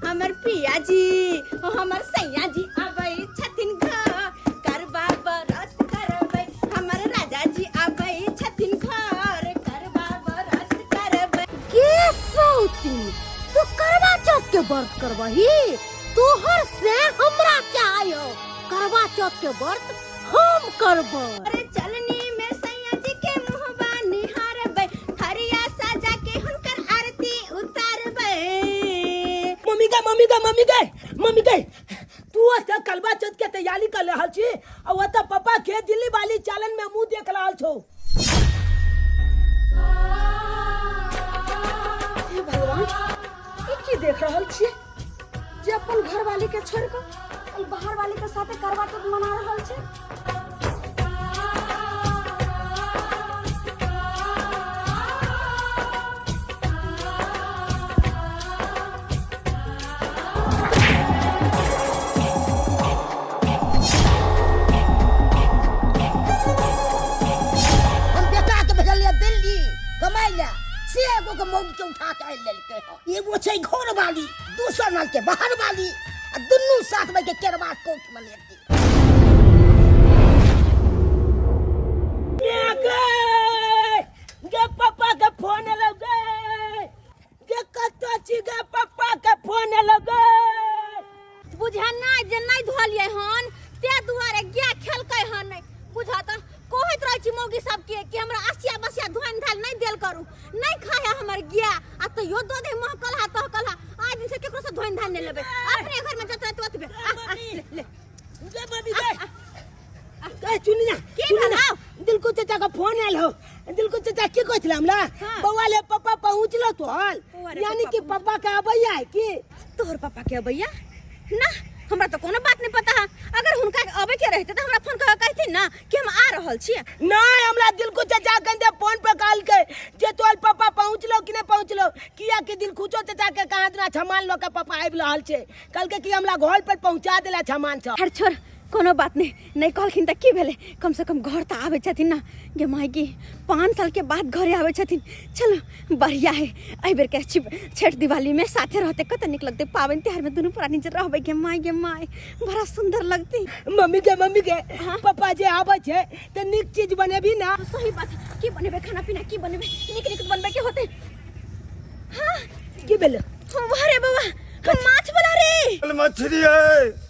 हमर पिया जी हमर सैया जी आबै छथिन घर करबा बरत करबै हमर राजा जी आबै छथिन घर करबा बरत करबै के सौती तू करवा चौथ के व्रत करबही तोहर से हमरा चाहयो करवा चौथ के व्रत हम करबै अरे चलनी में सैया जी के मुहबा निहारबै हरिया सजा के हुनकर आरती उतारबै मम्मी गए तू अच्छा कलबा चौथ के तैयारी कर रहल छी और त पापा के दिल्ली वाली चालन में मुंह देख रहल छौ। हे भगवान ई की देख रहल छी जे अपन घर वाली के छोड़ के बाहर वाली के साथे करवा चौथ मना रहल छै। से एगो के मौगी के उठा के आइल लेलकै एगो छै घर वाली दूसर नाल के बाहर वाली आ दुन्नू साथ में के केरवा कोठ में लेती गे पापा के फोन लगे गे कत्तो छी गे पापा के फोन लगे बुझा नहीं जे नहीं धोलिए हन ते दुआरे गे खेलकै हन नहीं बुझा त कहत रहै छी मौगी सबके कि हमरा आसिया बसिया धोइन धाल नहीं देल करू नहीं खाया हमर गिया आ तो यो दो दे महकल हा तहकल हा आज दिन से केकरो से धोइन धाल नहीं लेबे अपने घर में जतरा तो ओतबे ले गे मम्मी गे सुनी ना की बनाओ दिलको चाचा का फोन आयल हो दिलको चाचा की कहथिला हमरा बौआ ले पापा पहुंचलो तो यानी कि पापा के अबैया है की तोहर पापा के अबैया ना हमरा तो कोनो बात नहीं पता है अगर हुनका अबे के रहते तो हमरा फोन कर कहथिन ना कि हम आ रहल छी नहीं हमरा दिल को चाचा कहते फोन पे कॉल के जे तोल पापा पहुंचलो कि नहीं पहुंचलो किया कि दिल खुचो चाचा के कहा दिना सामान लो के पापा आइब रहल छे कल के कि हमरा घर पर पहुंचा देला सामान सब हर छोड़ कोनो बात नहीं कहलखिन त की भेले कम से कम घर त आवे छथिन ना गे माई की 5 साल के बाद घरे आवे छथिन चलो बढ़िया है आई बेर के छठ दिवाली में साथे रहते कत निक लगते पावन त्योहार में दोनों प्राणी जे रहबे के माई बड़ा सुंदर लगती मम्मी के पापा जे आवे छे त निक चीज बनेबी ना सही बात की बनेबे खाना पीना की बनेबे निक बनबे के होते हां की भेले अरे बाबा हम माछ बना रे मछली है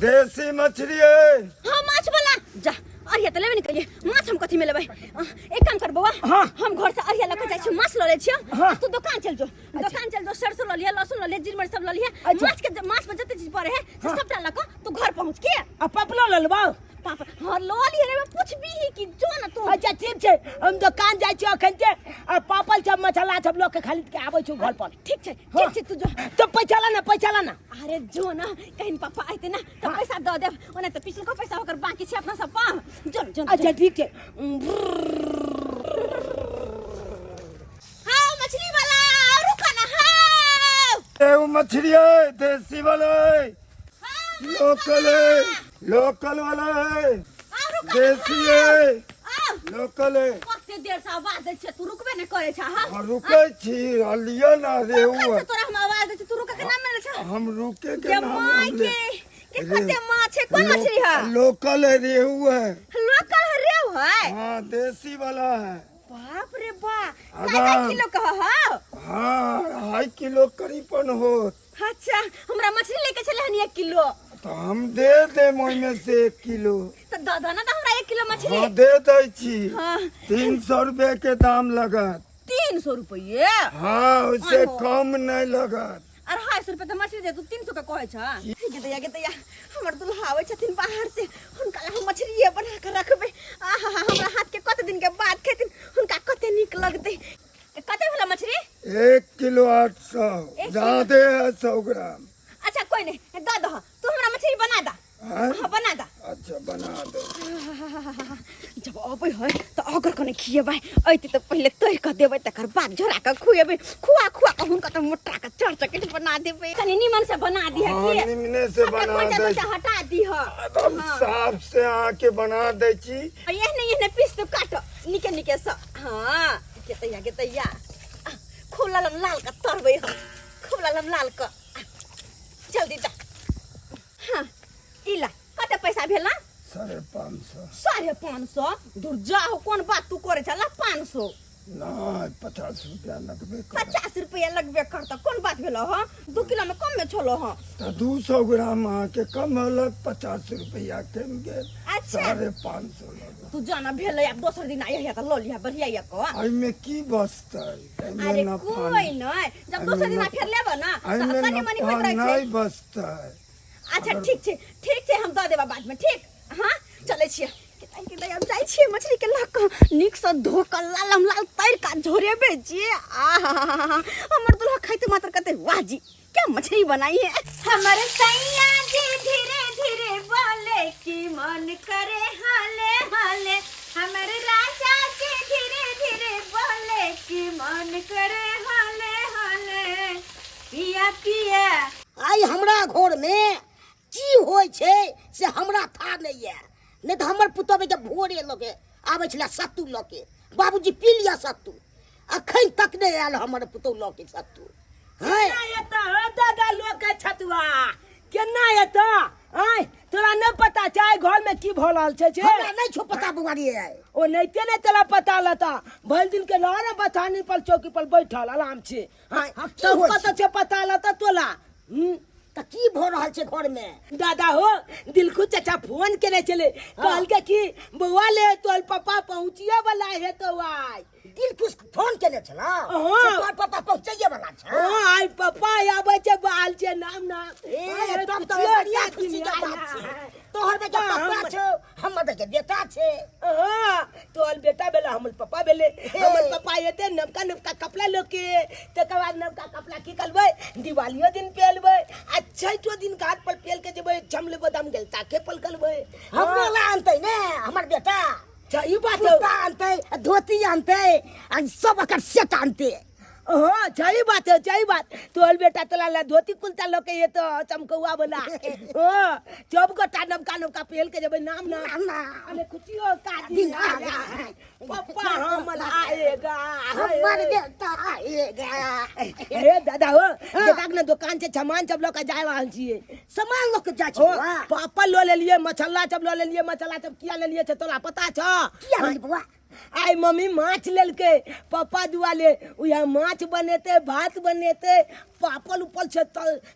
देसी मछली है हां माछ वाला जा अरिया त लेबे नहीं करिए माछ हम कथि में लेबै एक काम कर बउआ हम घर से अरिया लेके जाय छी माछ ल ले छियो तू दुकान चल जो सरसों ल लिया लहसुन ल लिया जीर मिर्च सब ल लिया माछ में जते चीज पड़े है से सबटा ल के तू घर पहुंच के आ पपलो ल लेबा पापा हां ल लिया रे पूछ भी कि जो ना तू अच्छा ठीक छे हम दुकान जाय छी अखन के आ पापल सब मसाला सब लोग के खरीद के आबै छी घर पर ठीक छे तू जो तो पैसा ला ना अरे जो ना कहीं पापा आते ना तो पैसा दे दे ओने तो पिछले को पैसा होकर बाकी छे अपना सब पा जो अच्छा ठीक छे हां मछली वाला रुका ना हां वो मछली है देसी वाला है लोकल वाला है देसी है लोकल है कते देर से आवाज दे छे तू रुकबे न करे छा हां रुकै छी हलिया ना रेहू है तोरा हम आवाज दे तू रुका के नाम मिले छा हम रुके के नाम के कते माछ है कौन मछली है लोकल है रेहू है लोकल है रेहू है हां देसी वाला है बाप रे बा काय किलो कह हां 2.5 किलो करीबन हो अच्छा हमरा मछली लेके चले हनी 1 किलो तो हम दे मोय में से 1 किलो तो दादा ना हमरा 1 किलो मछली हां दे दै छी हां 300 रुपए के दाम लगत 300 रुपये हां उससे कम नहीं लगत 250 रुपए तो मछली दे तू 300 का कहे छा के दैया हमर दुल्हा आवे छथिन बाहर से हुनका हम मछली बना के रखबे आहा हमरा हाथ के कत दिन के बाद खेथिन हुनका कते निक लगते कते वाला मछली 1 किलो 800 ज्यादा है 100 ग्राम अच्छा कोई नहीं दा दो तू हमरा मछली बना दा हां बना दा अच्छा बना दो जब अबै है तो अगर कने खिएबै ऐते तो पहले तोय क देबै तकर बाद झोरा के खुएबै खुआ के हुनका तो मोटा के चरचकेट बना देबै कनी निमन से बना दी है हां निमने से बना दे हटा दी है हम साफ से आके बना दे छी ये पीस तो काट निके से हां के तैया खुला लाल का तरबै हम खुला लाल का जल्दी दा। हाँ इला कते पैसा भेला? 550। 550 दूर जाओ कोन बात तू करे छला 500 ना 50 रुपया लगबे कर। 50 रुपया लगबे करता कोन बात भेलो ह 2 किलो में कम में छलो ह तो 200 ग्राम के कम अलग 50 रुपया केम गेल। अच्छा। 550 लगे। तू जाना भेले अब दोसर दिन आइया है त ल लिया बढ़िया या को। आई में की बसतै? अरे कोई नहीं जब दोसर दिन फिर लेबो ना सनी मनी होत रहे नहीं बसतै। अच्छा ठीक छे हम द देबा बाद में ठीक। हां चले छिए कि दया जाई छिए मछली के लाक निक से धो क लाल लाल तैर का झोरे बेची। हमर दुल्हा खाइते मात्र कते वाह जी क्या मछली बनाई है। हमारे सैया जी धीरे धीरे बोले कि मन करे हाले हाले। हमारे राजा जी धीरे धीरे बोले कि मन करे हाले हाले। पिया पिया आई हमरा घर में की होय छे से हमरा था नहीं है। नहीं तो हमर पुतो के भोरे लोगे आवे छला सत्तू लोके बाबूजी पी लिया सत्तू अखन तक नहीं आयल हमर पुतो लोके सत्तू। हाय एता दादा लोके छतुआ केना एता आय तोरा न पता चाहे घर में की भोलाल छे हमरा नहीं छो पता बुआरी है। ओ नैते ने तेरा पता लता भल दिन के लारे बथानी पर चौकी पर बैठल आराम छे। हाय तो कत छे पता लता तोला त की भ रहल छे घर में? दादा हो दिलखु चाचा फोन करे चले कहल के कि बउआ ले तोल पापा पहुंचिए वाला है तो आई दिलखु फोन केने छला तोर पापा पहुंचिए वाला छ। हां आई पापा आबै छे बाल छे नाम ना ए तब तो बढ़िया खुशी के बात छे। तोहर बेटा पापा छ हमर के बेटा छे। हां तोल बेटा बेला हमर पापा बेले हमर पापा एते नवका नवका कपड़ा लोके तकर बाद नवका कपड़ा की करबै दिवालियो दिन पेलबै अच्छा तो दिन घाट पर पेल के जेबै चमले बदाम गेल ताके पल करबै हमरो ला आनतै ने हमर बेटा सही बात आनतै धोती आनतै आ सब अकर सेट आनतै। हां सही बात तोल बेटा तोला ला धोती कुर्ता लोके ये तो चमकौआ वाला हां जब गोटा नवका नवका पेल के जेबै नाम ना अरे खुशियो का दिन आएगा पापा हमर आएगा हमर बेटा आएगा। ए दादा हो जकाक ने दुकान से सामान सब लोग जा रहल छिए सामान लोग के जा छी पापा लो ले लिए मछला सब लो ले लिए मछला सब किया ले लिए छ तोरा पता छ किया ले बुआ? आई मम्मी माछ लेलके पापा दुआले उया माछ बनेते भात बनेते पापल उपल से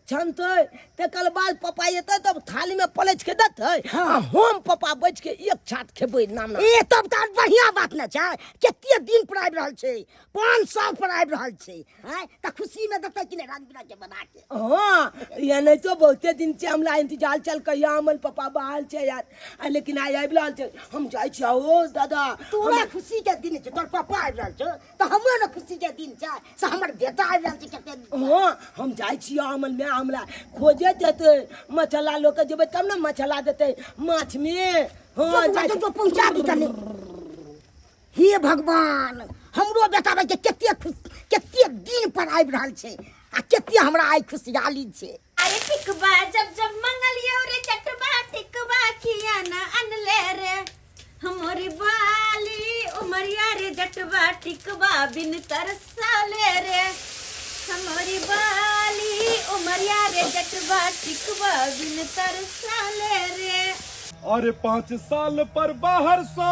छनते तकर बाद पापा एते तब थाली में पलट के देते हम पापा बैठ के एक छात खेबै नाम ए तब त बढ़िया बात न छै। केते दिन पर आबि रहल छै 5 साल पर आबि रहल छै हैं त खुशी में देते कि ने रंग बिरंग के बना के। हां या नहीं तो बहुते दिन से हमरा इंतजार चल कहिया हमर पापा बाहर छै यार लेकिन आई आबि रहल छै हम जाय छी। ओ दादा तोरा खुशी के दिन छै तोर पापा आबि रहल छै त हमरो न खुशी के दिन छै से हमर बेटा आबि रहल छै केते दिन। हां हम जाय छी अमल में हमरा खोजे देते मछला लोग के जेबै तब न मछला देते माछ में। हां जाय तो पहुंचा दी तने। हे भगवान हमरो बेटा के केते दिन पर आबि रहल छै आ केते हमरा आई खुशहाली छै। अरे टिकबा जब जब मंगलियो रे चटबा टिकबा किया ना अनले रे हमारी बाली उमरिया रे जटबा टिकबा बिन तरसाले रे। हमारी बाली उमरिया रे जटबा टिकबा बिन तरसाले रे। अरे 5 साल पर बाहर से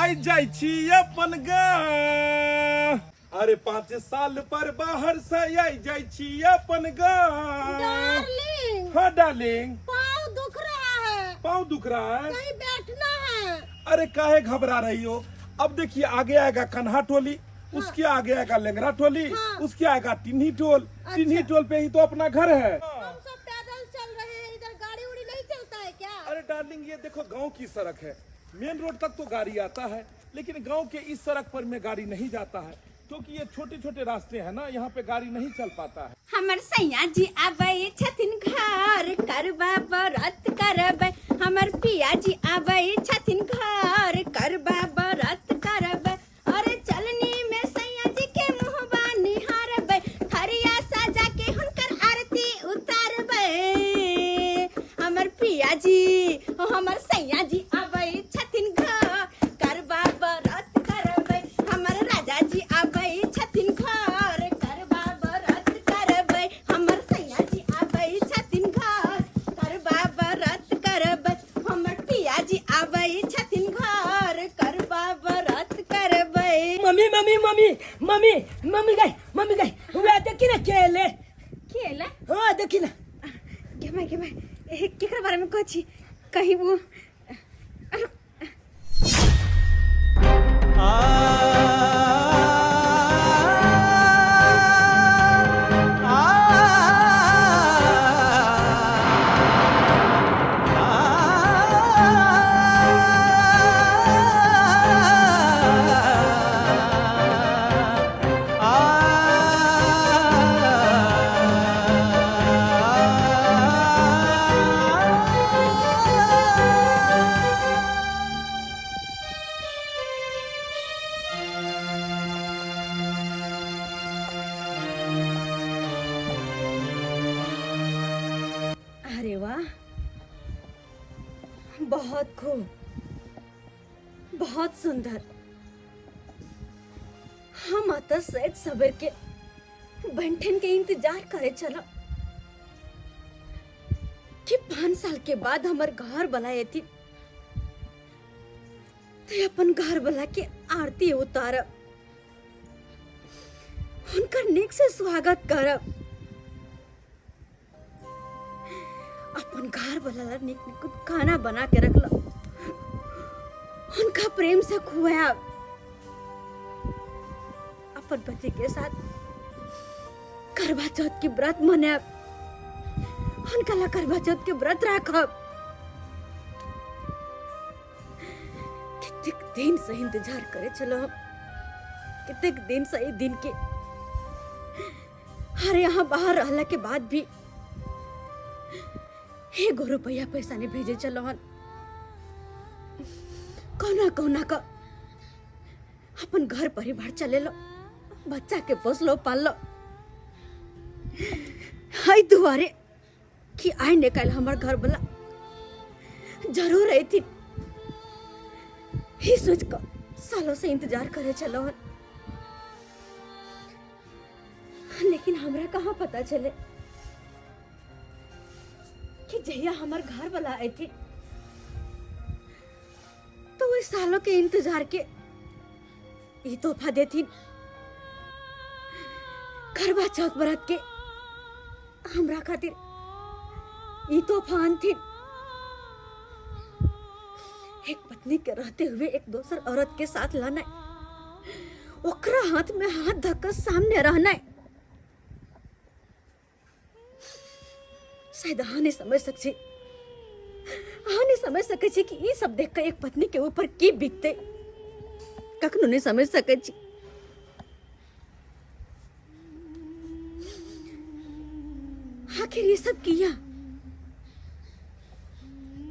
आई जाई छी अपन गाँव। अरे 5 साल पर बाहर से आई जाई छी अपन गाँव। डार्लिंग हाँ डार्लिंग पाँव दुख रहा है। पाँव दुख रहा है? कहीं बैठना है। अरे काहे घबरा रही हो? अब देखिए आगे आएगा कन्हा टोली उसके आगे आएगा लेंगरा टोली उसके आएगा टिन्ही टोल। टिन्ही टोल पे ही तो अपना घर है। हम सब पैदल चल रहे हैं इधर गाड़ी उड़ी नहीं चलता है क्या? अरे डार्लिंग ये देखो गांव की सड़क है मेन रोड तक तो गाड़ी आता है लेकिन गांव के इस सड़क पर में गाड़ी नहीं जाता है क्योंकि ये छोटे छोटे रास्ते हैं ना यहाँ पे गाड़ी नहीं चल पाता है। हमर सैया जी आबै छथिन घर करबा बरत करबै। हमर पिया जी आबै छथिन घर करबा बरत करबै। अरे चलनी में सैया जी के मुहबा निहारबै थरिया सजा के हुनकर आरती उतारबै। हमर पिया जी हमर सैया जी आबै छथिन घर करबा बरत करबै। हमर राजा जी आबै छथिन घर करबा बरत करबै। हमर सैया जी आबै छथिन घर देखी ना के मैं केकरा बारे में कहछी कहीं वो अरे वाह बहुत खूब बहुत सुंदर हम आता सैद सबर के बंठन के इंतजार करे चला कि 5 साल के बाद हमार घर बनाए थी तो अपन घर बना के आरती उतार उनका निक से स्वागत करब अपन घर वाला निक निक खाना बना के रख लो उनका प्रेम से खुआया अपन पति के साथ करवा चौथ की व्रत मनाब उनका ला करवा चौथ के व्रत रखब कितने दिन से इंतजार करे चलो हम कितने दिन से दिन के अरे यहाँ बाहर रहला के बाद भी 1 रुपया पैसा नहीं भेजे चलो हन कौना का अपन घर परिवार चले लो बच्चा के पोस लो पाल लो हाय दुआरे कि आई निकल हमार घर वाला जरूर आई थी ही सोच कर सालों से इंतजार करे चलो हन लेकिन हमरा कहाँ पता चले कि जहिया हमार घर वाला आई थी तो वो सालों के इंतजार के ये तोहफा देती करवा चौथ व्रत के हमरा खातिर ये तोहफा थी एक पत्नी के रहते हुए एक दूसर औरत के साथ लाना ओकरा हाथ में हाथ धक्का सामने रहना शायद नहीं समझ सके छी कि ये सब देख कर एक पत्नी के ऊपर की बीतते कखनो नहीं समझ सके छी आखिर ये सब किया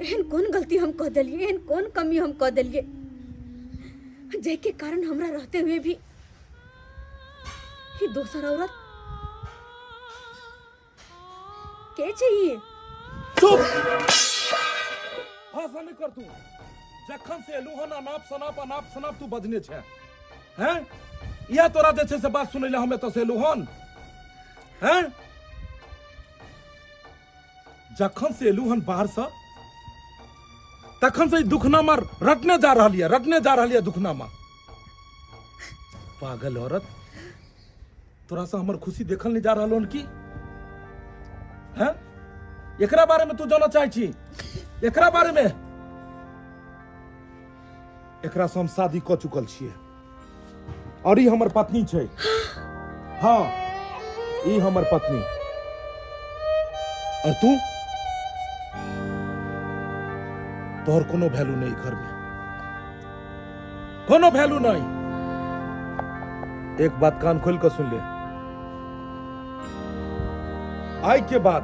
एहन कौन गलती हम कह दिलिए एहन कौन कमी हम कह दिलिए जेके कारण हमरा रहते हुए भी ये दूसरा औरत के चाहिए चुप भाषा नहीं कर तू जखन से एलू हन अनाप शनाप तू बजने छे हैं या तोरा जे छे से बात सुनै ले हमें तो से एलू हन हैं जखन से एलू हन बाहर से तखन से दुखनामा रटने जा रही है दुखनामा पागल औरत तोरा से हमर खुशी देखल नहीं जा रहा की हैं एकरा बारे में तू जाना चाहे छी एकरा बारे में एकरा से हम शादी क चुकल छिए और ई हमर पत्नी छै हाँ ई हमर पत्नी और तू तोहर कोनो वैल्यू नहीं घर में कोनो वैल्यू नहीं एक बात कान खोल कर सुन ले आई के बाद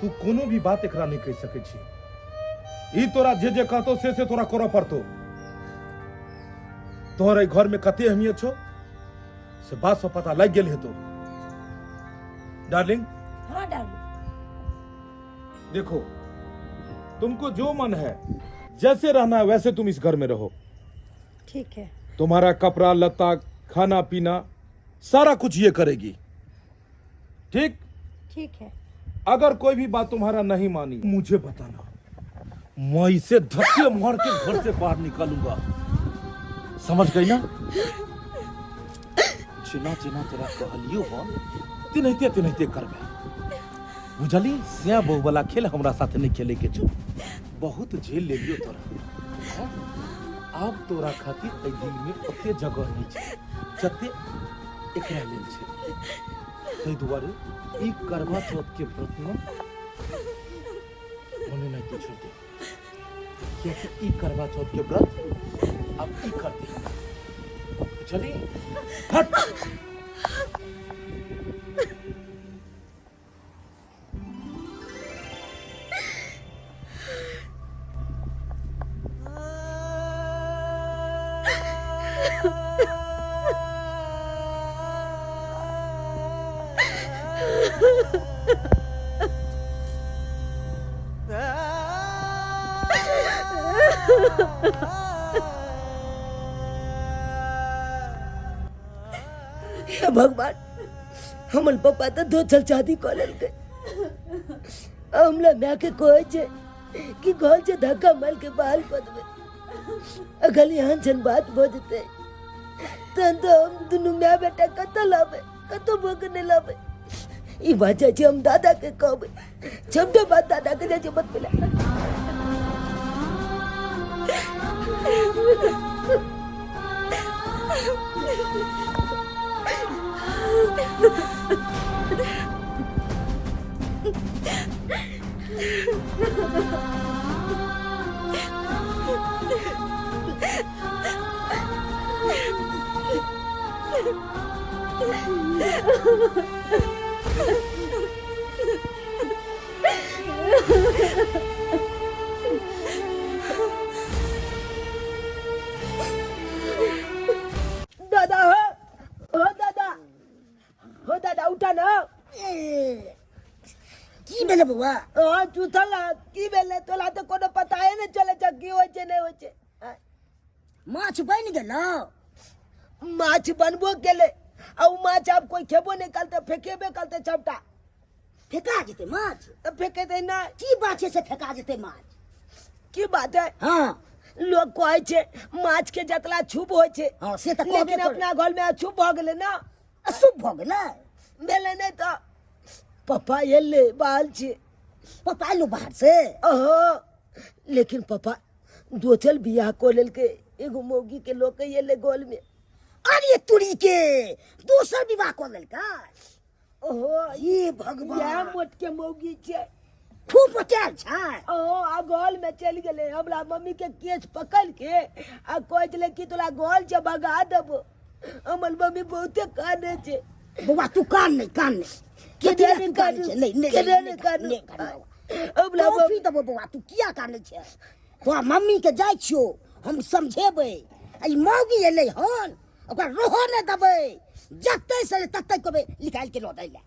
तू कोनो भी बात एकरा नहीं कह सके छी ई तोरा जे कहतो से तोरा करऽ पड़तो तोहर घर में कते अहमियत छो से बात से पता लग गेल हेतो डार्लिंग हाँ डार्लिंग देखो तुमको जो मन है जैसे रहना है वैसे तुम इस घर में रहो ठीक है तुम्हारा कपड़ा लत्ता खाना पीना सारा कुछ ये करेगी ठीक ठीक है अगर कोई भी बात तुम्हारा नहीं मानी मुझे बताना मैं इसे धक्के मार के घर से बाहर निकालूंगा समझ गई ना चिना चिना तेरा कहलियो हो तेनाहिते करबे बुझली सिया बहु वाला खेल हमरा साथे नहीं खेले के छौ बहुत झेल ले लियो तोरा अब तोरा खातिर ए दिल में ओते जगह नहीं छै जते एकरा लेल छै तै दुआरे ई करवा चौथ के व्रत में मने नहीं तो छोड़ दे क्योंकि ई करवा चौथ के व्रत अब ई कर दे चली हट हे भगवान हमर पापा तो 2 साल शादी कर लेलकै हमला मैं के कहै छै कि घर से धक्का मार के बाहर कर देबै अगल यहाँ जन बात भऽ जेतै तहन तो हम दुनू माय बेटा कतऽ लाबै कतऽ भोगने लाबै ई बात छै हम दादा के कहबै सबटा बात दादा के जाइ छै बतबैला दादा हो दादा उठा ना की भेलै बौआ हाँ चूथल की भेलै तोला तो कोनो पता है नहीं चले की होय छै नहीं होय छै माछ बनि गेलौ माछ बनबो केले आ उ माछ आब कोई खेबो नहीं करते फेकेबे करते सबटा फेका जेतै माछ तो फेकेते ना की बात छै से फेका जेतै माछ की बात है हाँ लोग कहै छै माछ के जतला छुप होय छै हाँ से तऽ लेकिन कहबे अपना घर में अछुप भ गेलै ना अशुभ भऽ गेलै भेलै नहीं तो पापा एले बाल छै पप्पा एलौ बाहर से ओहो लेकिन पापा 2 साल बियाह को लेलकै एगो मौगी के लोग के एले गोल में अरे तुरी के दोसर विवाह कऽ लेलकै ओहो हे भगवान या मोट के मौगी छै खूब पटायल छै ओहो आ गोल में चल गेले हमरा मम्मी के केस पकड़ के आ कहै छले कि तोला गोल से भगा देबो हमर मम्मी बहुते काने छै बौआ तू कान नहीं केना नहीं कान छै नहीं केना नहीं कान हमरा टॉफी देबो बौआ तू किया काने छै तोरा मम्मी के जाइ छियो हम समझेबै ई मौगी एलै हन ओकरा रोहो नहि देबै जतै से ततै कहबै निकाल के लऽ दै ले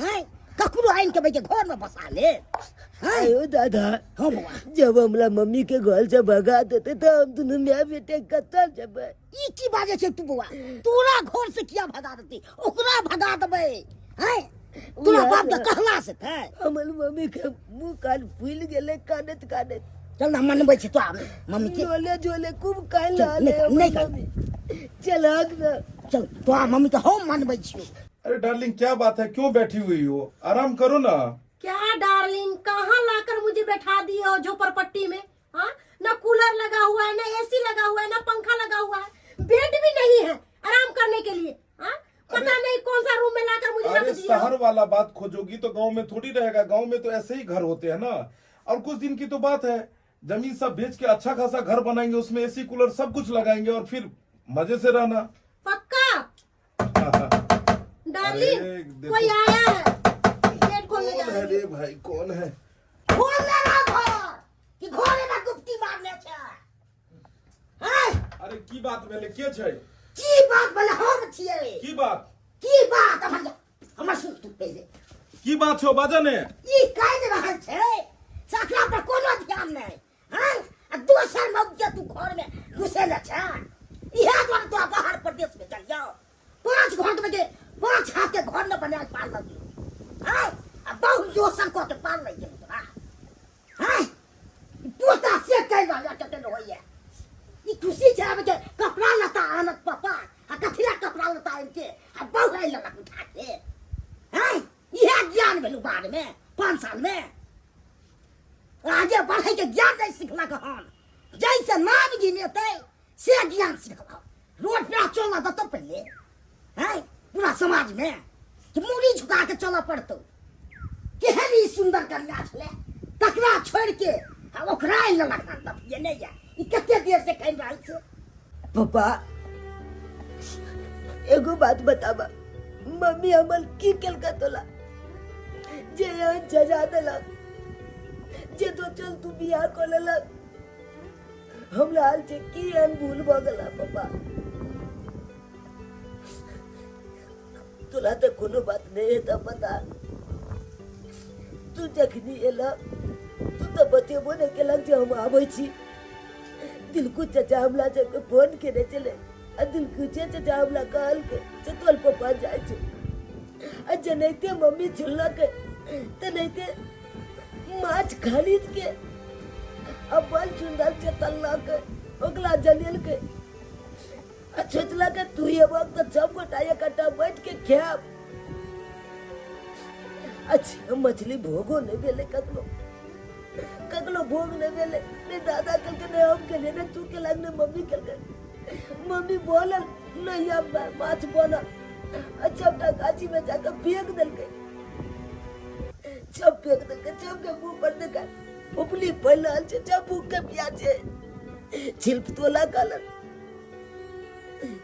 हैं ककरो आइन के भाई के घर में बसा ले हैं आयो दादा हाँ बौआ जब हमरा मम्मी के घर से भगा देते तो हम दोनों माय बेटे कतऽ जेबै ई की बाजे छै तू बौआ तोरा घर से किया भगा देती ओकरा भगा देबै हैं तोरा बाप के कहला से थे हमर मम्मी के मुंह कान फूल गेले कानत चल ना मनबै छै तो मम्मी के झोले झोले खूब कान चल, लाले नहीं कर। चल आग ना चल तो मम्मी के हम मनबै छियो अरे डार्लिंग क्या बात है क्यों बैठी हुई हो आराम करो ना क्या डार्लिंग कहाँ लाकर मुझे बैठा दिए हो झोपड़पट्टी में हाँ ना कूलर लगा हुआ है ना एसी लगा हुआ है ना पंखा लगा हुआ है बेड भी नहीं है आराम करने के लिए हाँ पता नहीं कौन सा रूम में लाकर मुझे रख अरे दिया शहर वाला बात खोजोगी तो गांव में थोड़ी रहेगा गांव में तो ऐसे ही घर होते हैं ना और कुछ दिन की तो बात है जमीन सब बेच के अच्छा खासा घर बनाएंगे उसमें एसी कूलर सब कुछ लगाएंगे और फिर मजे से रहना पक्का डार्लिंग अरे, देखो। कोई आया है गेट खोलने जा रही अरे भाई कौन है खोल ले ना घर कि घरे में गुप्ती मारने छै हैं अरे की बात भेले के छै की बात बोले हम छियै की बात हमर सुन तू पहले की बात छौ बाजा ने ई काज रहल छै सकरा पर कोनो ध्यान नहीं हैं आ दोसर मौके तू घर में घुसे न छै इहे द्वारा तो बाहर प्रदेश में चल जाओ 5 घंटे में 5 हाथ के घर न बना पाल लगी हैं आ बहुत दोसर को के पाल लगी तोरा हैं पोता से कह रहल कते होइए ई खुशी छै अब के कपड़ा लता आनत पापा आ कथिला कपड़ा लता इनके आ बहु है लगा उठा के हैं? यह ज्ञान भेलू बाद में 5 साल में आगे बढ़े के ज्ञान नहीं सीखला कहान जैसे नाम गिनेते से ज्ञान सीखला रोड पे चलना तो पहले हैं पूरा समाज में कि मूड़ी झुका के चला पड़तो केहनी सुंदर कन्या छले तकरा छोड़ के ओकरा न लगना तब ये नहीं है ई कते देर से कह रहल छे पापा एगो बात बताबा मम्मी हमर की केलका तोला जे यहाँ जजा देलक जे तो चल तू बियाह कर लेलक हमरा हाल छे की एहन भूल भ गेला पापा तोला तो कोनो बात नहीं है तो पता तू जखनी एला तू तो बतेबो नहीं केलक जे हम आबै छी दिलकू चाचा हमला जब फोन केने चले आ दिलकू चाचा हमला कहल के जे तोल पापा जाय छै आ जनैते मम्मी झुलक त नैते माछ खरीद के अपन सुंदर से तल्लक ओकला जलेल के आ सोचला के तू ये वक्त सब गोटा इकट्ठा बैठ के खाब अच्छा मछली भोगो नहीं भेले ककलो भोग नहीं भेले ने दादा कल के ने हम के लिए ने तू के लगने मम्मी कल के मम्मी बोलल नहीं अब माछ बनल अच्छा गाछी में जाकर फेंक दिल के जब फेंक दिल के जब के मुंह पर देखा उपली पहलाल छे जब भूख के प्यासे छिल्प तोला कलर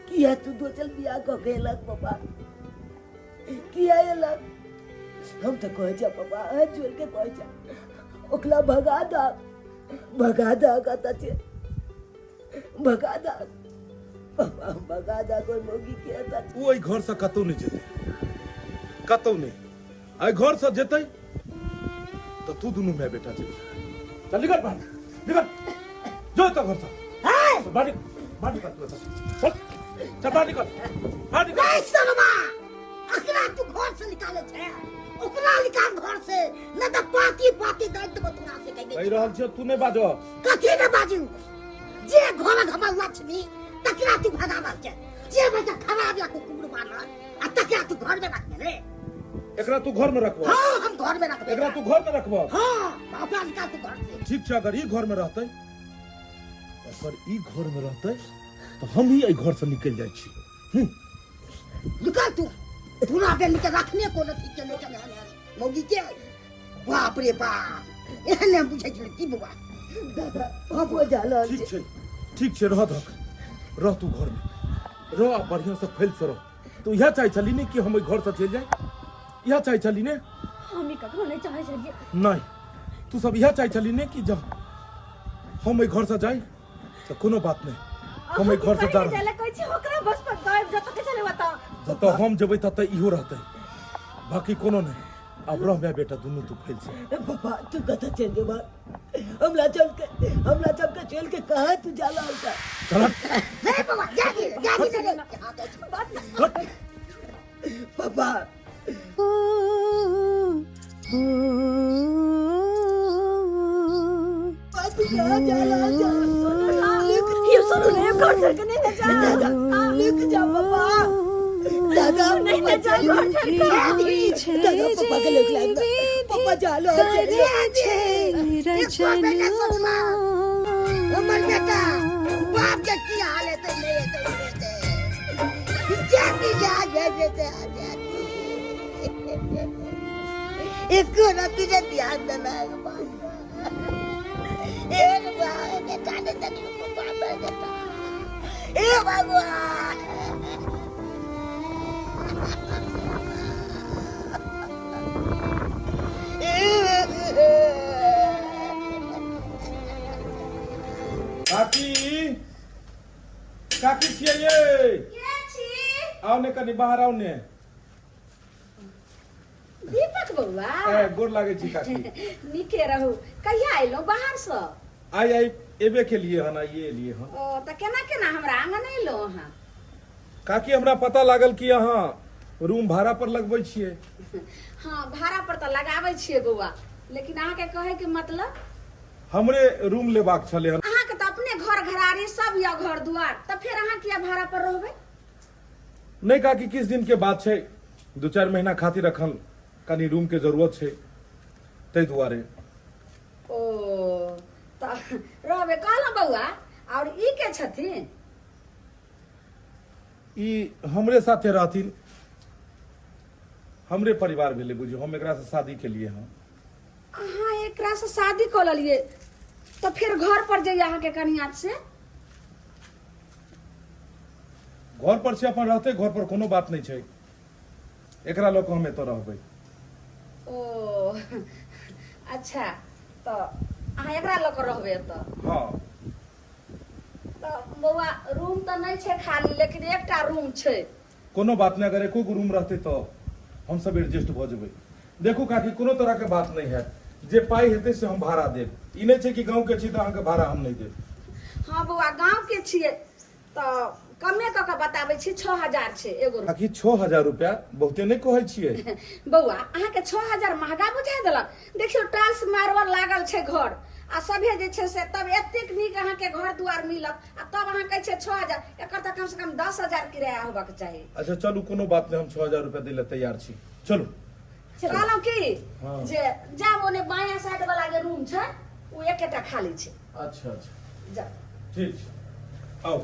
किया तू दो चल बियाह को गेलक पापा किया एलक हम तो कह जा पापा हाथ जोड़ के कह जा ओकला भगा दा कहता छे भगा दा पापा भगा दा कोई मोगी के आता वो ई घर से कतौ नहीं जेते कतौ नहीं आई घर से जेते तो तू दोनों मैं बेटा चल चल निकल बाहर निकल जो तो घर से हैं बाड़ी बाड़ी कर चल चल बाहर निकल नहीं सलमा अकरा तू घर से निकाले छे ओकरा निकाल घर से न तो पाती दर्द बतुना से कह कह दे रहल छे तू नहीं बाजो कथी ने बाजू जे घर हमर लक्ष्मी तकरा तू भगावा छे जे बेटा खराब या कुकुर मारना आ तकरा तू घर में रख ले एकरा तू घर में रखबो हां हम घर में रख दे एकरा तू घर में रखबो हां बाबा निकाल तू घर से ठीक छे अगर ई घर में रहते अगर ई घर में रहते तो हम ही ई घर से निकल जाय छी निकाल तू पूरा दिन के रखने को नहीं चले चले मोगी के बाप रे बाप एहने बुझे छे की बुआ दादा पापा जाला ठीक छे रह धक रह तू घर में रह बढ़िया से फैल से रह तू यह चाहे चली नहीं कि हम घर से चल जाए यह चाहे चली ने हम ककरो नहीं चाहे छलिए नहीं तू सब यह चाहे चली ने कि जब हम घर से जाए तो कोनो बात नहीं हम घर से जा चले कोई छी ओकरा बस पर गायब जत के चले बता जब हम जेबै तत इहो रहते बाकी कोनो नहीं अब रह मैं बेटा दोनों तू फैल से पापा तू कथा चल के बात हमला चल के चल के कहां तू जाला होता चल हे बाबा जागी दे पापा तू कहां जाला ये सुनो ने घर से नहीं जा लेके जा पापा दादा नहीं ले जा घर से दादा पापा के लेके आएगा पापा जालो हमर बेटा बाप के की हाल है तो नहीं जाती जा एक रात तुझे ध्यान देना है एक बार बेटा ने तक पापा बेटा ए भगवान काकी काकी छिए ये के छी आओ ने कनी बाहर आओ ने दीपक बउआ ए गोर लागे छी काकी नीके रहू कहिया आइलो बाहर से आई एबे के लिए हना ये लिए हन ओ त केना हमरा आंगन आइलो हां काकी हमरा पता लागल कि यहाँ रूम भाड़ा पर लगबै छिए हां भाड़ा पर त लगाबै छिए बउआ लेकिन अहाँ के कहे के मतलब हमरे रूम लेबाक छले हन अहाँ के त अपने घर घरारी सब या घर दुआर त फिर अहाँ किया भाड़ा पर रहबै नहीं काकी किस दिन के बात है 2-4 महीना खातिर अखन कनी रूम के जरूरत है तै दुआरे। ओ त रहबे कहला बउआ। और ई के छथिन? ई हमरे साथे रहथिन, हमरे परिवार भेले बुझियो। हम एकरा से शादी के लिए हम। अहाँ एकरा से शादी क लेलिए तो फिर घर पर जाइए अहाँ के कनिया से? घर पर से अपन रहते, घर पर कोनो बात नहीं छै। एकरा लोग हमें तो रहबै। ओ अच्छा, तो अहाँ एकरा लक रहबे तो? हाँ तो बउआ रूम तो नहीं छे खाली, लेकिन एकटा रूम छे। कोनो बात नहीं, अगर एको गो रूम रहते तो हम सब एडजस्ट भ जेबै। देखू काकी कोनो तरह के बात नहीं है, जे पाई हेते से हम भाड़ा देब। ई नहीं छै कि गांव के छी तो अहाँ के भाड़ा हम नहीं देब। हाँ बउआ गांव के छिए तो कमे क के बताबै छी 6000 छे एगो रूम। काकी 6000 रुपया बहुते नहीं कहै छियै। बउआ अहाँ के 6000 महंगा बुझा देलक। देखियो टाइल्स मार्बल लागल छे घर आ सभे जे छे से तब एतेक नीक अहाँ के घर दुआर मिलत आ तब अहाँ कहै छे 6000। एकर त कम से कम 10000 किराया होबाक चाही। अच्छा चलू कोनो बात नहीं, हम 6000 रुपया दै ले तैयार छी। चलू कहलौं की हाँ। जे जा ओने बायां साइड वाला जे रूम छे वो एकेटा खाली छे। अच्छा अच्छा जा ठीक छै, आओ।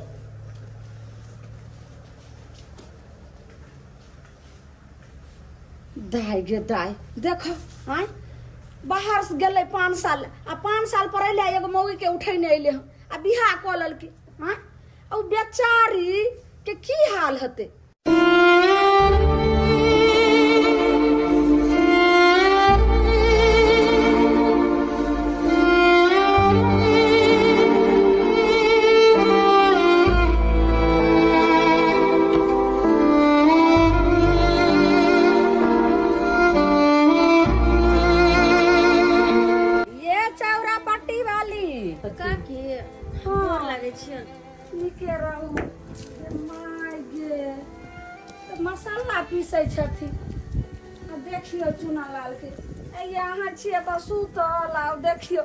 दाय गे दाय देखो आय बाहर से गेले 5 साल आ 5 साल पर अइले एगो मौगी के उठै नहीं अइले आ बियाह क लेलकै। आय ओ बेचारी के की हाल हते। काकी हाँ। डर लागे छियै। नीके रहू। माय गे तो मसाला पीसै छथिन आ देखियो चूना लाल के यहाँ छिए तो सुतल आ देखियो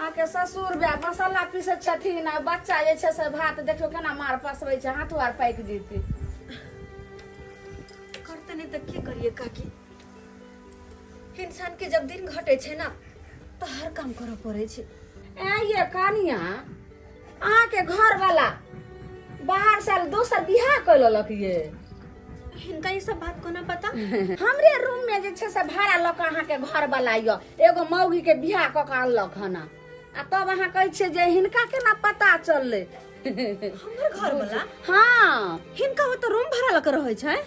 आके ससुर बे मसाला पीसै छथिन आ बच्चा जे छै से भात देखियो केना मार पसबै छै, हाथो आर पाकि जेतै। करते नहीं तो की करिए काकी। इंसान के जब दिन घटे छै ना तो हर काम करे पड़े छै। ये कनिया अहाँ के घर वाला बाहर से दोसर बियाह कर लेलक ये। इनका ये सब बात कोना पता? हमरे रूम में जे छै से भाड़ा ल के अहाँ के घर वाला यो एगो मौगी के बियाह क के अनलक हना आ तब अहाँ कहै छियै जे हिनका केना पता चलले? हमर घर वाला? हाँ हिनका वो तो रूम भाड़ा लग रहे छै।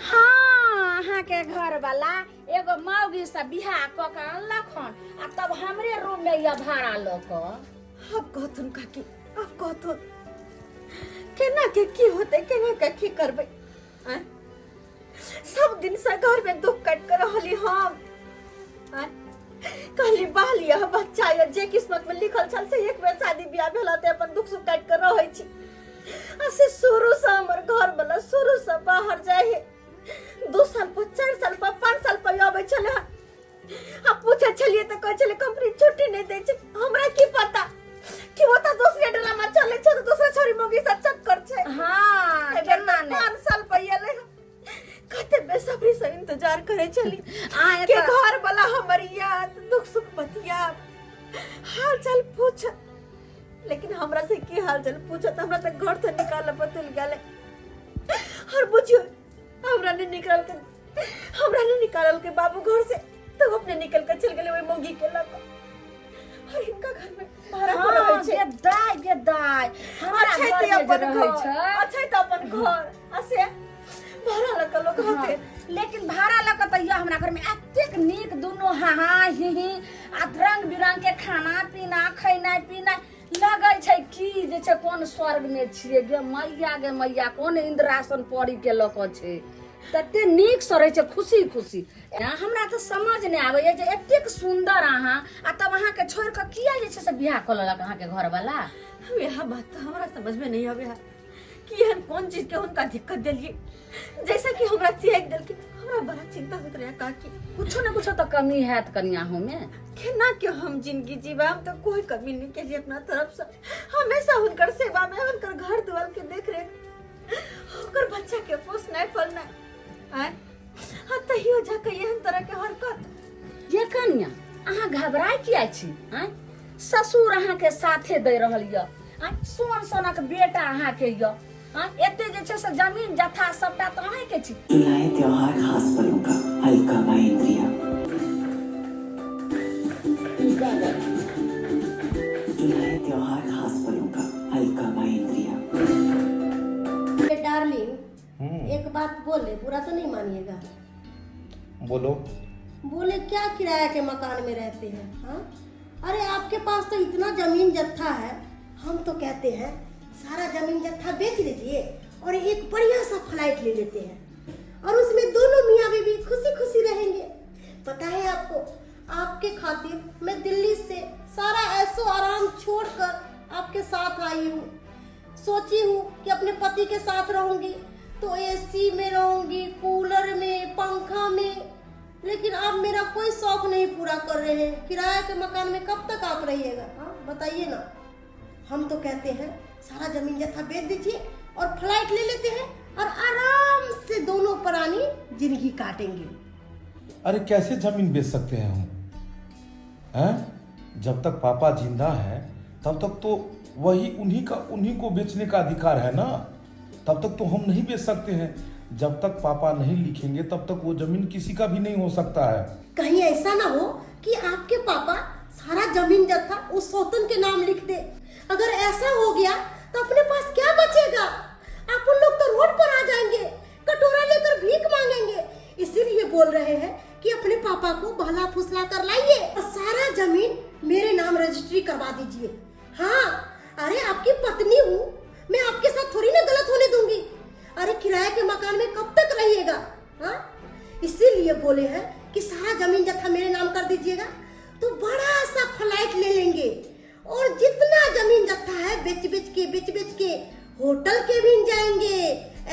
हाँ अहाँ के घर वाला एगो मौगी से बियाह क के अनलक हन आ तब हमरे रूम में या भाड़ा ल के। अब कहथुन काकी, अब कहथुन केना के की होते, केना के की करबे। आय सब दिन से घर में दुख काट कर रहली हम। आय कहली बालिया बच्चा या जे किस्मत में लिखल छल से एक बेर शादी ब्याह भेला ते अपन दुख सुख काट कर रहै छी। असे शुरू से हमर घर वाला शुरू से बाहर जाए 2 साल पर 4 साल पर 5 साल पर आबै छले। आ पूछे छलिए तो कहे छले कंपनी छुट्टी नहीं दे छै। हमरा की पता कि वो तो दूसरे डला में चले छै तो दूसरा छोरी मोगी से चक्कर छै। हाँ केना ने 5 साल पहले कते बेसब्री से इंतजार करे छली आए के तो- घर वाला हमर याद दुख सुख बतिया हाल चाल पूछ। लेकिन हमरा से की हाल चाल पूछत, हमरा तक घर से निकाल पतुल गेले। और बुझियो हमरा ने निकालल के बाबू घर से तो अपने निकल के चल गेले ओई मोगी के लग। और इनका घर में भाड़ा पर रहै छै। ये दाय हमारा अच्छा घर ते में जे अपन रहै घर, छै। अच्छा ते अपन घर असे भाड़ा लग लोग रहते। लेकिन भाड़ा लऽ कऽ तऽ हमरा घर में एतेक नीक दुनू हाँ ही आ रंग बिरंग के खाना पीना खैनाइ पिनाइ लगै छै कि जे छै कोन स्वर्ग में छियै गे मैया कोन इंद्रासन परी के लऽ कऽ छै। तते नीक से रहै छै खुशी खुशी। हमरा तऽ समझ नहि आबैया जे एतेक सुंदर अहाँ आ तब अहाँ के छोड़ि कऽ किया जे छै से बियाह कऽ लेलक अहाँ के घर वाला? यह बात तो हमरा समझ में नहीं आवे कि एहन कौन चीज के उनका दिक्कत दिलिए जैसा कि हमरा त्याग दिल के। हमरा बड़ा चिंता होत रहे काकी कुछो न कुछो तो कमी है कनिया हो में। केना के हम जिंदगी जीवा, हम तो कोई कमी नहीं के लिए अपना तरफ से हमेशा उनकर सेवा में उनकर घर दुआर के देख रेख उनकर बच्चा के पोसना पलना। आय हाँ तहियो झके एहन तरह के हरकत। ये कन्या अहाँ घबराई किया छी? हैं ससुर अहाँ के साथे दे रहल य, सोन सोनक बेटा अहाँ के य, एते जे छै से जमीन जथा सबटा तो अहाँ के छी। जुलाई त्योहार खास पलों का अलका माइंद्रिया। जुलाई त्योहार खास पलों का अलका माइंद्रिया। डार्लिंग एक बात बोले, बुरा तो नहीं मानिएगा। बोलो। बोले क्या किराया के मकान में रहते हैं? हाँ अरे आपके पास तो इतना जमीन जत्था है, हम तो कहते हैं सारा जमीन जत्था बेच लीजिए और एक बढ़िया सा फ्लाइट ले लेते हैं और उसमें दोनों मियाँ बीवी खुशी खुशी रहेंगे। पता है आपको, आपके खातिर मैं दिल्ली से सारा ऐसो आराम छोड़कर आपके साथ आई हूँ। सोची हूँ कि अपने पति के साथ रहूंगी तो एसी में रहूंगी, कूलर में, पंखा में, लेकिन आप मेरा कोई शौक नहीं पूरा कर रहे हैं। किराए के मकान में कब तक आप रहिएगा? हाँ बताइए ना। हम तो कहते हैं सारा जमीन जत्था बेच दीजिए और फ्लाइट ले लेते हैं और आराम से दोनों प्राणी जिंदगी काटेंगे। अरे कैसे जमीन बेच सकते हैं हम? हैं? जब तक पापा जिंदा है तब तक तो वही उन्हीं को बेचने का अधिकार है ना। तब तक तो हम नहीं बेच सकते हैं। जब तक पापा नहीं लिखेंगे तब तक वो जमीन किसी का भी नहीं हो सकता है। कहीं ऐसा ना हो कि आपके पापा सारा जमीन जत्था उस सौतन के नाम लिख दे। अगर ऐसा हो गया तो अपने पास क्या बचेगा? आप उन लोग तो रोड पर आ जाएंगे, कटोरा लेकर भीख मांगेंगे। इसीलिए बोल रहे हैं कि अपने पापा को बहला फुसला कर लाइए और सारा जमीन मेरे नाम रजिस्ट्री करवा दीजिए। हाँ अरे आपकी पत्नी हूँ मैं, आपके साथ थोड़ी ना गलत होने दूंगी। अरे किराए के मकान में कब तक रहिएगा? हाँ इसीलिए बोले हैं कि सारा जमीन जत्था मेरे नाम कर दीजिएगा तो बड़ा सा फ्लाइट ले लेंगे और जितना जमीन जत्था है बेच के होटल केबिन जाएंगे,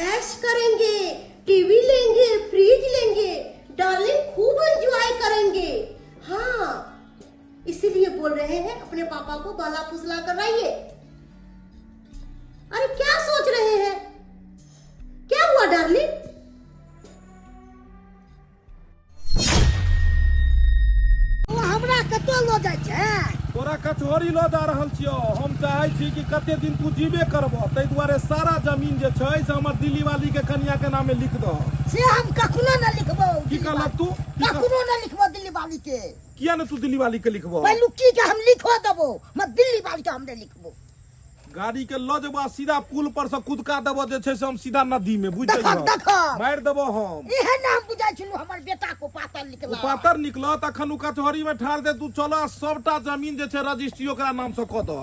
ऐश करेंगे, टीवी लेंगे, फ्रिज लेंगे, डार्लिंग खूब एंजॉय करेंगे। हाँ इसीलिए बोल रहे हैं अपने पापा को बाला फुसला कराइए। अरे क्या सोच रहे हैं? क्या हुआ डार्लिंग? हमरा कतो लो जाय छै? तोरा कचहरी लो जा रहल छियो। हम चाहे छी कि कते दिन तू जीबे करबो, तै दुआरे सारा जमीन जे छै से हमर दिल्ली वाली के कन्या के नामे लिख दो। से हम कखनो न लिखबो। की कहलक तू? कखनो न लिखबो दिल्ली वाली के। किया न तू दिल्ली वाली के लिखबो? लुक्की के हम लिखवा देबो, मैं दिल्ली वाली के हम नहीं लिखबो। गाड़ी के ल जबा सीधा पुल पर से कूदका देबो जे छै से हम सीधा नदी में बुझ जइयो। मार देबो हम। इहे नाम बुझाइ छनु हमर बेटा को पातर निकला। पातर निकला तखन उ कचहरी में ठाड़ दे तू चला सबटा जमीन जे छै रजिस्ट्री ओकरा नाम से क दो।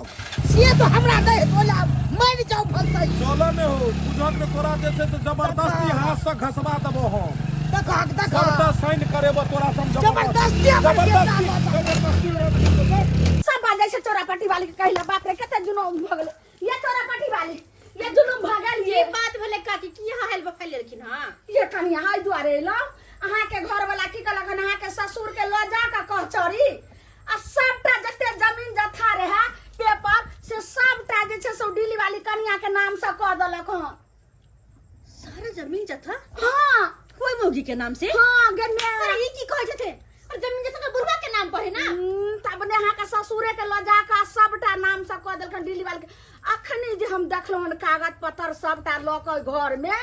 से तो हमरा नहीं बोला मर जाओ फंसै। चलो ने हो बुझक में तोरा जे छै से जबरदस्ती हाथ से घसवा देबो हम। सबटा साइन करेबो तोरा हम जबरदस्ती। सब बाजे से चोरापट्टी वाली के कहला बाप रे कते जुनून भ गेलै। ये चोरापट्टी वाली ये जुनून भ गेल। ये बात भेले काकी की हाल बफाइल लेकिन। हां ये कनिया हाय दुआरे लो अहाँ के घर वाला की कहलक अहाँ के ससुर के ल जा का कचहरी आ सबटा जते जमीन जथा रहे पेपर से सबटा जे छै से दिल्ली वाली कनिया के नाम से क देलक। हां सारा जमीन जत्था? हां कोई मौगी के नाम से? हां गन्ने। अरे ये की कहै छथे? और जमीन जत्था तो बुढ़वा के नाम पर है ना? तब ने अहाँ के ससुरे के ल जा का सबटा नाम से क देलखन दिल्ली वाली के। अखनी जे हम देखलहुँ कागज पत्तर सबटा ल के घर में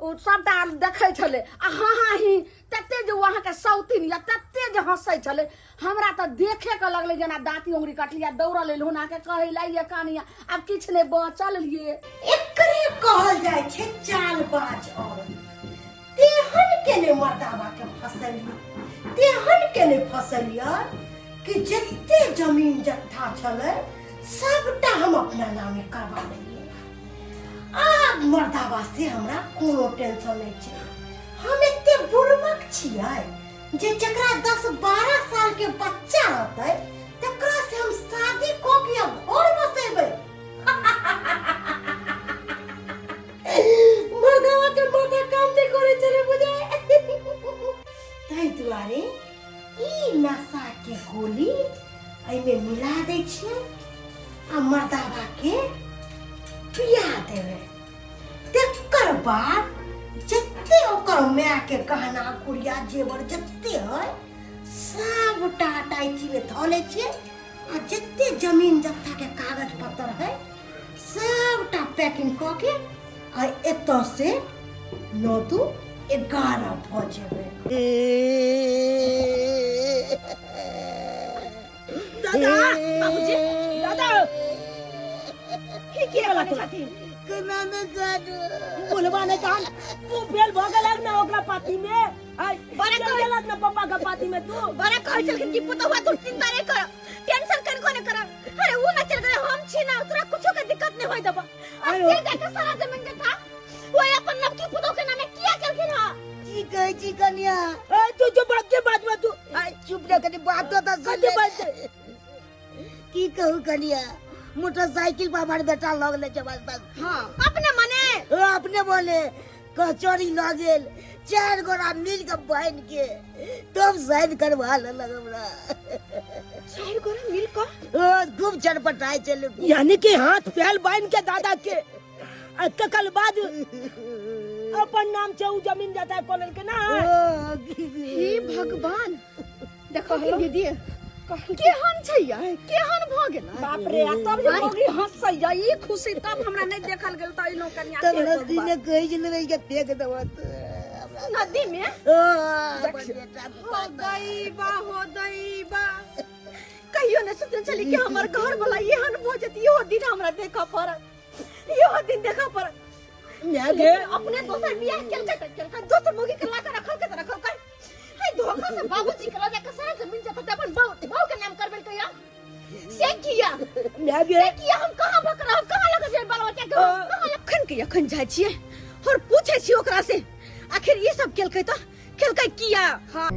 ओ सबटा देखै छले आ हाँ ही तते जे वहाँ के सौतीन या तते जे हंसै छले हमरा तो देखे के लगले जना दांती उंगली कटलिया दौड़ ले हुना के कहै लाइए कहानिया अब किछ ने बचल लिए। एकरे कहल जाय छै चालबाज औरत। तेहन के ने मर्दावा के फसलिया, तेहन के ने फसलिया कि जत्ते जमीन जत्था छले सबटा हम अपना नामे करवा लेलिए। आब मर्दावा से हमरा कोनो टेंशन नहीं छै। हम एते बुर्बक छियै जे जकरा 10-12 साल के बच्चा होतै तकरा से हम शादी क के घर बसेबै। मर्दावा के माथा काम नहीं करे चले बुझे। तै दुआरे ई नशा के गोली एमे मिला दै छियै आ मर्दावा के पिया देबै। तकर बाद जत्ते जत्ते ओकर माय के गहना गुड़िया जेवर जत्ते है सब टाटाइची में धोले छे आ जत्ते जमीन जत्था के कागज पत्र है सबटा पैकिंग क के आ एतो से 9-11 भ जेबे। दादा बाबूजी दादा के वाला छथिन कना न गाडू बोलबा ने कान तू फेल भ गेलक ना ओकरा पाती में आई बड़ा चल गेलक ना पापा का पाती में तू बड़ा कहै छलखिन कि पुतो हुआ तू चिंता नहीं कर टेंशन कनको नहीं कर अरे वो ना चल गए हम छी ना तोरा कुछो के दिक्कत नहीं होई दबा अरे से जाके सारा जमीन जथा वो अपन लड़की पुतो के नामे किया करखिन हां की कहै छी कन्या ए तू जो बात में तू आई चुप रे कनी बात तो सुन बात की कहू कन्या मोटरसाइकिल पर हमारे बेटा लग ले जब बस हां अपने मने अपने बोले कचौड़ी ल गेल 4 गोरा मिल के बहन के तब साइन करवा लग हमरा 4 गोरा मिल का खूब चरपटाए चले यानी कि हाथ पैर बांध के दादा के कल बाद अपन नाम से उ जमीन जाता है कॉलर के ना हे भगवान देखो हे दीदी केहन छैया केहन भ गेल बाप रे तब जे मौगी हंसैया ई खुशी तब हमरा नहीं देखल गेल त ई नो कन्या तब नदी ने कहि जे ले के फेंक देबत नदी में हो दैबा कहियो न सुतन चली कि हमर घर वाला एहन भ जत यो दिन हमरा देखा पर यो दिन देखा पर गे अपने दोसर बियाह केलकै दोसर मौगी के लाकर रखल के है धोखा से बाबूजी के राजा के सारा जमीन जता अपन बाऊ के नाम करबेल कहिया से किया हम कहां बकरा कहां लग जाय बाल बच्चा के कहां लखन के अखन जाय छियै और पूछे छी ओकरा से आखिर ई सब केलकै त केलकै किया हां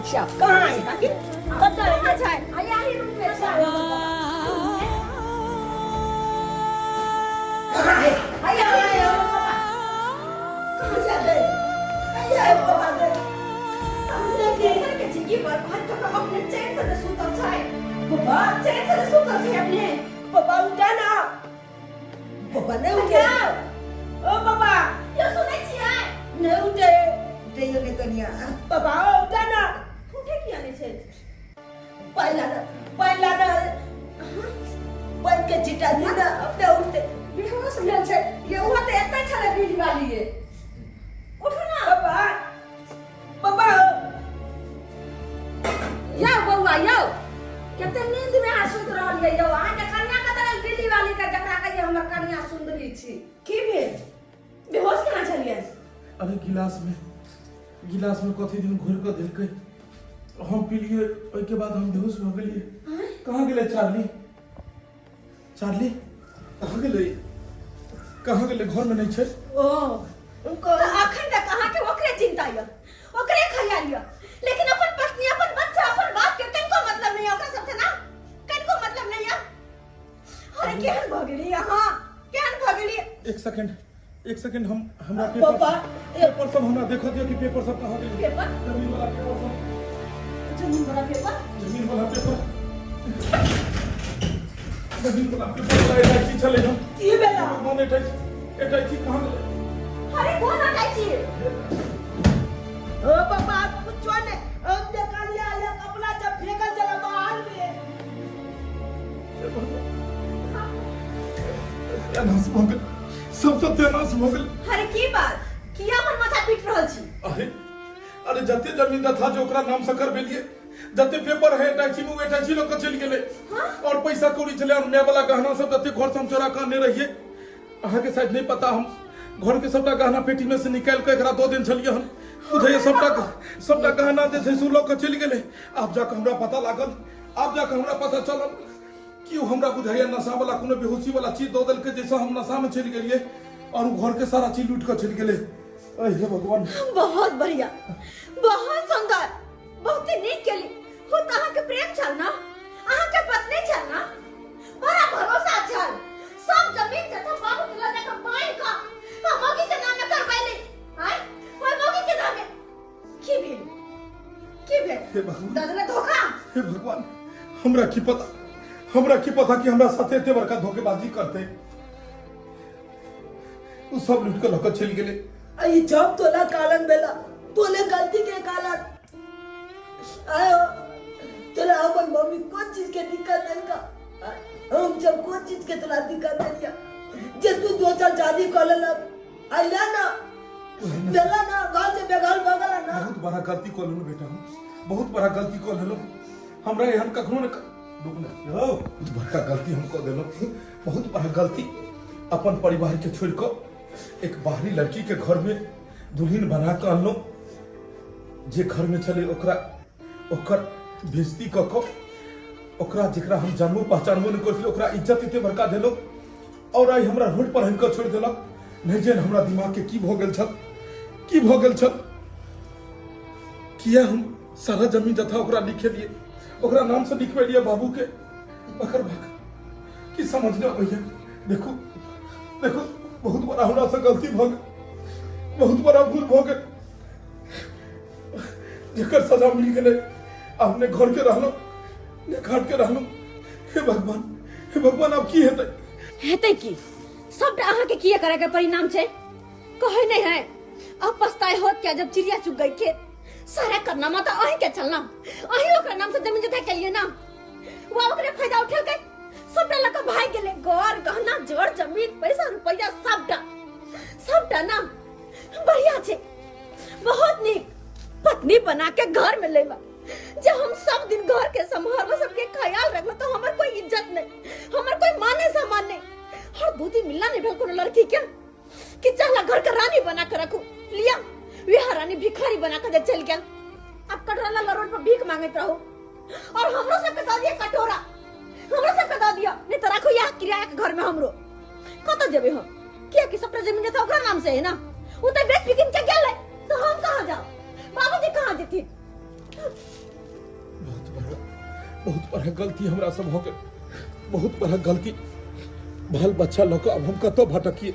अच्छा कहां है काकी कतय है आया ही रूम में से आया कहां जा गए आया बाबा गए हमने के करके जिंदगी पर हाथ तो अपने चैन से सुतल छै बाबा चैन से सुतल छै अपने पापा उठा ना पापा नहीं उठे ओ पापा यो सुनै छियै नहीं उठे उठे के कन्या पापा उठा ना उठे किया नहीं छै पहला ना बन के चिटा दी ना अपने उठते बेहोश भेल छै ये हुआ त एतै छले बिजली वाली ये उठो ना पापा या बौआ यो कते नींद में आ सुत रहल ये यो अहाँ के कन्या के तरह बिजली वाली के जकरा कहिए हमर कन्या सुंदरी छी की भेल बेहोश केना छलियै अरे गिलास में कथी दिन घोर के देलकै हम पी लिए ओइ के बाद हम बेहोश हो गेलिए कहां गेलै चार्ली कहां गेलै घर में नहीं छै ओ उनको अखन तक कहां के ओकरे चिंता य ओकरे ख्याल य लेकिन अपन पत्नी अपन बच्चा अपन बाप के कनको मतलब नहीं ओकरा सबसे ना कनको मतलब नहीं य अरे केहन भ गेली यहां केहन भ गेली एक सेकंड हमरा पेपर सब हमरा देखो दियो कि पेपर सब कहां गेलै पेपर जमीन वाला पेपर जमीन वाला पेपर एटा की चले हम की बेला मन एटा की कहां गेलै अरे कौन आ गई छी ओ पापा कुछ ने हम देखा लिया ये कपड़ा जब फेंकल चला बाहर में नास भोगल सब सत्यानाश भोगल अरे की बात किया मन माथा पीट रहल छी अरे जते जमीन था जो ओकरा नाम से करबेलिए जते पेपर है टैक्सी में टैक्सी लोग चल गेले और पैसा कौड़ी चले और नया वाला गहना सब जते घर से हम चोरा के आने रहिए अहाँ के शायद नहीं पता हम घर के सबटा गहना पेटी में से निकाल के एकरा 2 दिन चलिए हम बुझाइए सबटा गहना जे छै से लोग के चल गेले आब जाके हमरा पता लागल चलल कि हमरा बुझाइए नशा वाला कोनो बेहोशी वाला चीज दो देलके जैसे हम नशा में चल गेलिए और घर के सारा चीज लूट के चल गेले हे भगवान बहुत बढ़िया बहुत सुंदर बहुत नीक केली हो त अहाँ के प्रेम छल ना अहाँ के पत्नी छल ना बड़ा भरोसा छल सब जमीन जथा बाबू के लगे के पाई का मौगी के नाम में करबैली हाय ओय मौगी के नाम में की भेल हे भगवान दादा धोखा हे भगवान हमरा की पता हमरा की पता कि हमरा साथे एते बड़का धोखेबाजी करते। उ सब लूट के लक चल गेले। आई जब तोला कालन बेला तोले गलती के कालन आयो तोला अपन मम्मी कौन चीज के दिक्कत है का हम जब कौन चीज के तोला दिक्कत है जे तू 2 साल शादी कर लेला आइला ना देला ना गांव से बेगाल भगला ना। बहुत बड़ा गलती कर लेलो बेटा, हम बहुत बड़ा गलती कर लेलो। हमरा एहन कखनो न बहुत बड़का गलती हम कर देलो, बहुत बड़ा गलती। अपन परिवार के छोड़ कर एक बाहरी लड़की के घर में दुल्हन बना के अनलो, जे घर में चले ओकरा ओकर बेइज्जती क के ओकरा जेकरा हम जानबो पहचानबो नहीं करथिल ओकरा इज्जत इते बड़का देलो, और आई हमरा रोड पर हिनकर छोड़ देलक। नहीं जे हमरा दिमाग के की भ गेल छल, की भ गेल छल। किया हम सारा जमीन जथा ओकरा लिखे लिए, ओकरा नाम से लिखवे लिए बाबू के बकर भाग की समझना भैया। देखो देखो बहुत बड़ा हमरा से गलती भ गेल, बहुत बड़ा भूल भ गेल। जेकर सजा मिल गेले अपने घर के रहलो ने घाट के रहलो। हे भगवान अब की हेतै हेतै की सब अहाँ के किए करे के परिणाम छै कहे नहीं है। अब पछताए होत क्या जब चिड़िया चुग गई खेत सारा करना मत अहीं के चलना अहीं ओकरा नाम से जमीन जथा के लिए ना वो ओकरे फायदा उठेल के सबटा लका भाग गेले। घर गहना जड़ जमीन पैसा रुपया सबटा ना बढ़िया छे बहुत नीक पत्नी बना के घर में लेवा। जब हम सब दिन घर के संभालबो सबके ख्याल रखबो तो हमर कोई इज्जत नहीं, हमर कोई माने सम्मान नहीं। हर 2 दिन मिलना नहीं भेल कोनो लड़की के कि चला घर का रानी बना के रखू लिया वह रानी भिखारी बना के चल गया। अब कटरा रोड पर भीख मांगत रहो और हमरो सब बता दिया कटोरा, हमरो सब बता दिया नहीं तो रखो यहाँ किराया के घर में हमरो कत जेबे हम क्या कि सबटा जमीन जथा ओकरा नाम से है ना। उ त बेच बिकिन के गेलै तो हम कहां जाओ, बाबूजी कहां जेथिन। बहुत बड़ा गलती हमरा सब हो गए, बहुत बड़ा गलती। बाल बच्चा लोग अब हम कतो भटकिए।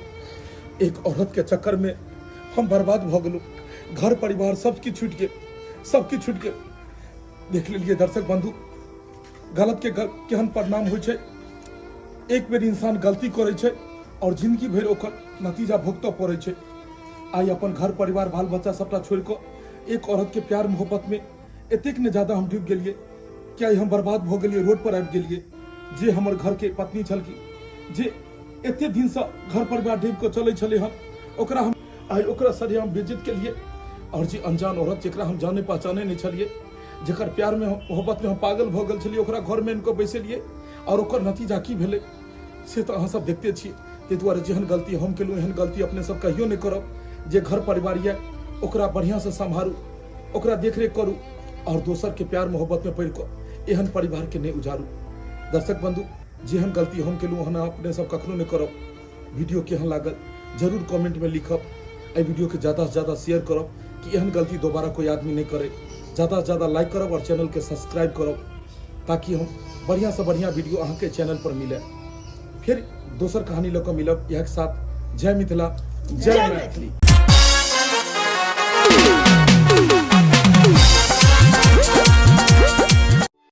एक औरत के चक्कर में हम बर्बाद भ गेलू, घर परिवार सबकी छूट के। देख लिए दर्शक बंधु गलत के केहन परिणाम होइ छै। एक बेर इंसान गलती करे छै और जिंदगी भर ओकर नतीजा भुगतो पड़े छै। आई अपन घर परिवार बाल बच्चा सबटा छोड़ के एक औरत के प्यार मोहब्बत में एतेक ने ज्यादा हम डूब गेलिए कि आई हम बर्बाद भ गेलिए, रोड पर आबि गेलिए। जे हमर घर के पत्नी छलकी, जे एते दिन से घर परिवार ढीब के चले छले हम ओकरा हम आई ओकरा सरे हम बेइज्जत के लिए। और जे अनजान औरत जेकरा हम जाने पहचाने नहीं छलिए, जेकर प्यार में मोहब्बत में हम पागल भ गेल छलिए, ओकरा घर में इनको बैसेलिए और ओकर नतीजा की भेले से तो अहाँ सब देखते छियै। ताहि दुआरे जेहन गलती हम केलहुँ एहन गलती अपने सब कहियो नहीं करब। जे घर परिवार ये ओकरा बढ़िया से संभारू, ओकरा देखरेख करू और दोसर के प्यार मोहब्बत में पड़ के एहन परिवार के नहीं उजारू। दर्शक बंधु जेहन गलती हम केलहुँ ओहन अपने सब कखनो नहीं करब। वीडियो केहन लागल जरूर कमेंट में लिखब। एहि वीडियो के ज़्यादा से ज़्यादा शेयर करब कि एहन गलती दोबारा कोई आदमी नहीं करे। ज़्यादा से ज़्यादा लाइक करब और चैनल के सब्सक्राइब करब ताकि हम बढ़िया से बढ़िया वीडियो अहाँ के चैनल पर मिले। फिर दोसर कहानी लऽ कऽ मिलब इएह साथ। जय मिथिला, जय मैथिली।